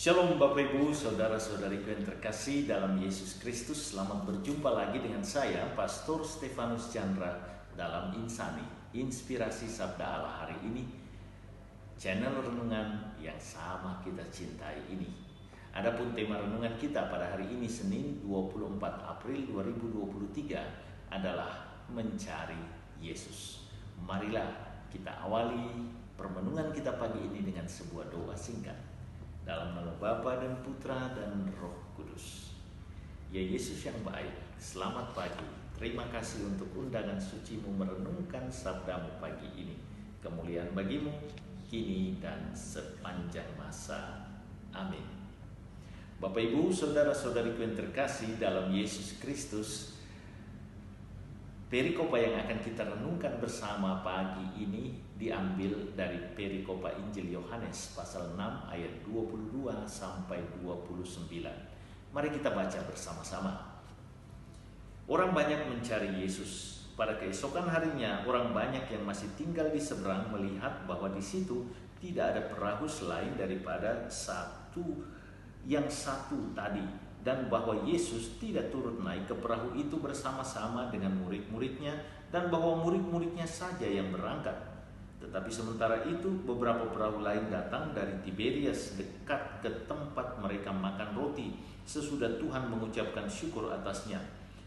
Shalom Bapak Ibu, Saudara-saudariku yang terkasih dalam Yesus Kristus. Selamat berjumpa lagi dengan saya, Pastor Stefanus Chandra dalam Insani, Inspirasi Sabda Allah hari ini. Channel renungan yang sama kita cintai ini. Adapun tema renungan kita pada hari ini Senin 24 April 2023 adalah mencari Yesus. Marilah kita awali permenungan kita pagi ini dengan sebuah doa singkat. Dalam nama Bapa dan Putra dan Roh Kudus. Ya Yesus yang baik, selamat pagi. Terima kasih untuk undangan suci-Mu merenungkan sabda-Mu pagi ini. Kemuliaan bagi-Mu kini dan sepanjang masa. Amin. Bapak Ibu, saudara-saudariku yang terkasih dalam Yesus Kristus, perikopa yang akan kita renungkan bersama pagi ini diambil dari perikopa Injil Yohanes pasal 6 ayat 22 sampai 29. Mari kita baca bersama-sama. Orang banyak mencari Yesus. Pada keesokan harinya, orang banyak yang masih tinggal di seberang melihat bahwa di situ tidak ada perahu selain daripada satu tadi, dan bahwa Yesus tidak turut naik ke perahu itu bersama-sama dengan murid-muridnya, dan bahwa murid-muridnya saja yang berangkat. Tetapi sementara itu beberapa perahu lain datang dari Tiberias dekat ke tempat mereka makan roti sesudah Tuhan mengucapkan syukur atasnya.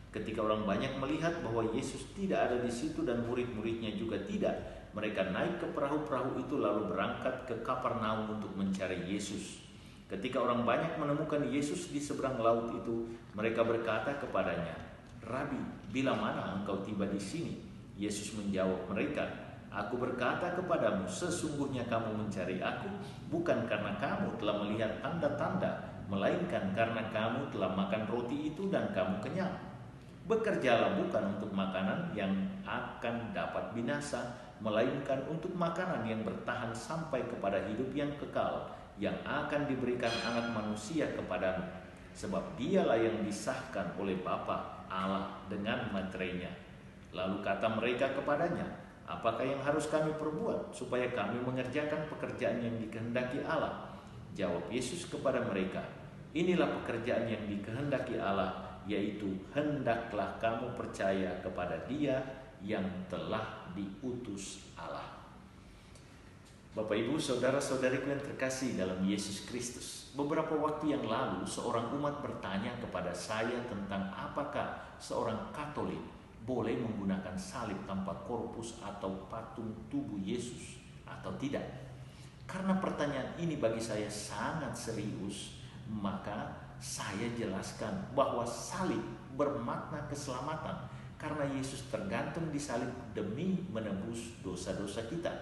Ketika orang banyak melihat bahwa Yesus tidak ada di situ dan murid-muridnya juga tidak, mereka naik ke perahu-perahu itu lalu berangkat ke Kapernaum untuk mencari Yesus. Ketika orang banyak menemukan Yesus di seberang laut itu, mereka berkata kepadanya, "Rabi, bila mana engkau tiba di sini?" Yesus menjawab mereka, "Aku berkata kepadamu, sesungguhnya kamu mencari aku, bukan karena kamu telah melihat tanda-tanda, melainkan karena kamu telah makan roti itu dan kamu kenyang. Bekerjalah bukan untuk makanan yang akan dapat binasa, melainkan untuk makanan yang bertahan sampai kepada hidup yang kekal, yang akan diberikan Anak Manusia kepadamu. Sebab dialah yang disahkan oleh Bapa Allah dengan materainya." Lalu kata mereka kepadanya, "Apakah yang harus kami perbuat supaya kami mengerjakan pekerjaan yang dikehendaki Allah?" Jawab Yesus kepada mereka, "Inilah pekerjaan yang dikehendaki Allah, yaitu hendaklah kamu percaya kepada Dia yang telah diutus Allah." Bapak Ibu, saudara-saudariku yang terkasih dalam Yesus Kristus, beberapa waktu yang lalu seorang umat bertanya kepada saya tentang apakah seorang Katolik boleh menggunakan salib tanpa korpus atau patung tubuh Yesus atau tidak. Karena pertanyaan ini bagi saya sangat serius, maka saya jelaskan bahwa salib bermakna keselamatan karena Yesus tergantung di salib demi menebus dosa-dosa kita.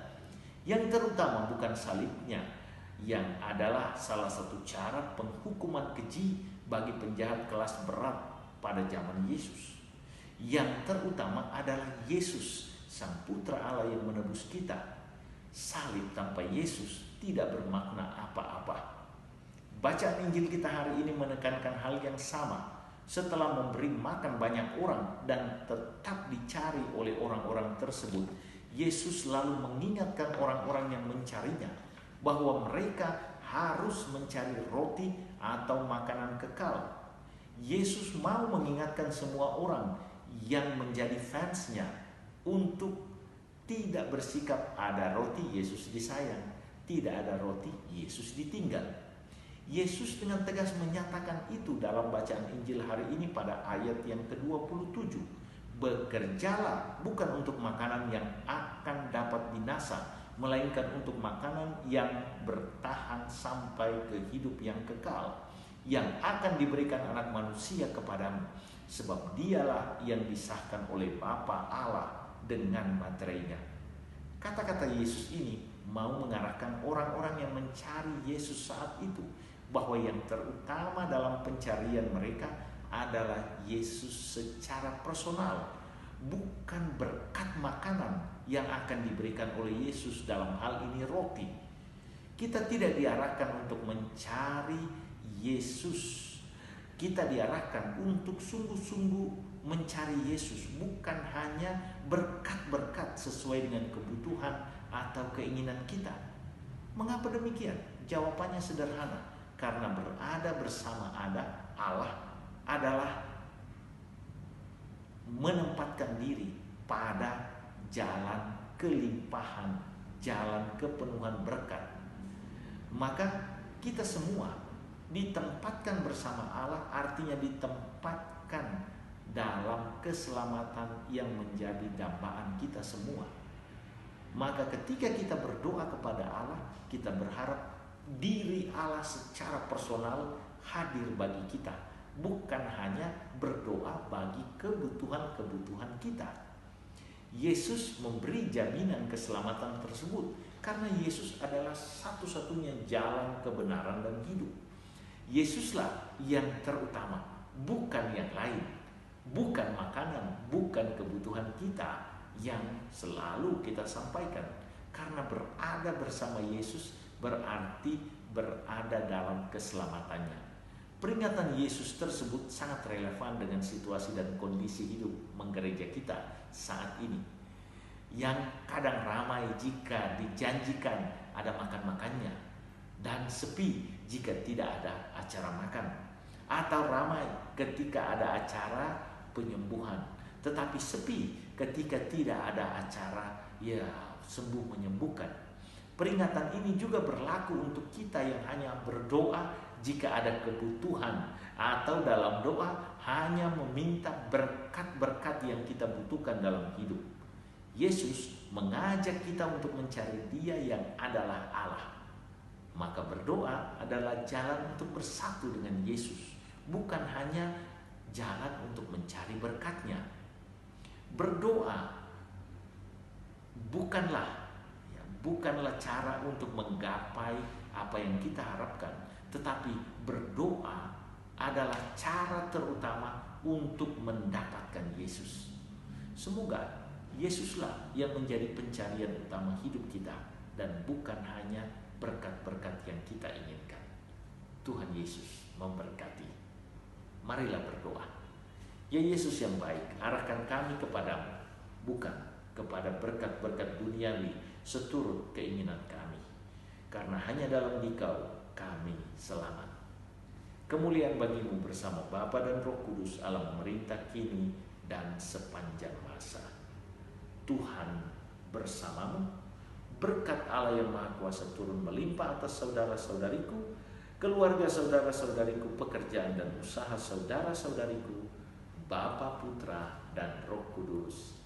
Yang terutama bukan salibnya, yang adalah salah satu cara penghukuman keji bagi penjahat kelas berat pada zaman Yesus. Yang terutama adalah Yesus, Sang Putra Allah yang menebus kita. Salib tanpa Yesus tidak bermakna apa-apa. Bacaan Injil kita hari ini menekankan hal yang sama. Setelah memberi makan banyak orang dan tetap dicari oleh orang-orang tersebut, Yesus lalu mengingatkan orang-orang yang mencarinya bahwa mereka harus mencari roti atau makanan kekal. Yesus mau mengingatkan semua orang yang menjadi fansnya untuk tidak bersikap ada roti Yesus disayang, tidak ada roti Yesus ditinggal. Yesus dengan tegas menyatakan itu dalam bacaan Injil hari ini pada ayat yang ke-27. Bekerjalah bukan untuk makanan yang akan dapat binasa, melainkan untuk makanan yang bertahan sampai ke hidup yang kekal, yang akan diberikan Anak Manusia kepadamu. Sebab dialah yang disahkan oleh Bapa Allah dengan materainya. Kata-kata Yesus ini mau mengarahkan orang-orang yang mencari Yesus saat itu bahwa yang terutama dalam pencarian mereka adalah Yesus secara personal, bukan berkat makanan yang akan diberikan oleh Yesus, dalam hal ini roti. Kita tidak diarahkan untuk mencari Yesus. Kita diarahkan untuk sungguh-sungguh mencari Yesus, bukan hanya berkat-berkat sesuai dengan kebutuhan atau keinginan kita. Mengapa demikian? Jawabannya sederhana. karena berada bersama Allah adalah menempatkan diri pada jalan kelimpahan, jalan kepenuhan berkat. Maka kita semua ditempatkan bersama Allah, artinya ditempatkan dalam keselamatan yang menjadi dambaan kita semua. Maka ketika kita berdoa kepada Allah, kita berharap diri Allah secara personal hadir bagi kita, bukan hanya berdoa bagi kebutuhan-kebutuhan kita. Yesus memberi jaminan keselamatan tersebut karena Yesus adalah satu-satunya jalan kebenaran dan hidup. Yesuslah yang terutama, bukan yang lain, bukan makanan, bukan kebutuhan kita yang selalu kita sampaikan. Karena berada bersama Yesus berarti berada dalam keselamatannya. Peringatan Yesus tersebut sangat relevan dengan situasi dan kondisi hidup menggereja kita saat ini, yang kadang ramai jika dijanjikan ada makan-makannya, dan sepi jika tidak ada acara makan, atau ramai ketika ada acara penyembuhan, tetapi sepi ketika tidak ada acara sembuh menyembuhkan. Peringatan ini juga berlaku untuk kita yang hanya berdoa jika ada kebutuhan, atau dalam doa hanya meminta berkat-berkat yang kita butuhkan dalam hidup. Yesus mengajak kita untuk mencari Dia yang adalah Allah. Maka berdoa adalah jalan untuk bersatu dengan Yesus, bukan hanya jalan untuk mencari berkat-Nya. Berdoa bukanlah cara untuk menggapai apa yang kita harapkan, tetapi berdoa adalah cara terutama untuk mendapatkan Yesus. Semoga Yesuslah yang menjadi pencarian utama hidup kita, dan bukan hanya berkat-berkat yang kita inginkan. Tuhan Yesus memberkati. Marilah berdoa. Ya Yesus yang baik, arahkan kami kepadamu, bukan kepada berkat-berkat duniawi seturut keinginan kami, karena hanya dalam Dikau kami selamat. Kemuliaan bagimu bersama Bapa dan Roh Kudus, Allah memerintah kini dan sepanjang masa. Tuhan bersamamu. Berkat Allah yang Maha Kuasa turun melimpah atas saudara-saudariku, keluarga saudara-saudariku, pekerjaan dan usaha saudara-saudariku, Bapa, Putra, dan Roh Kudus.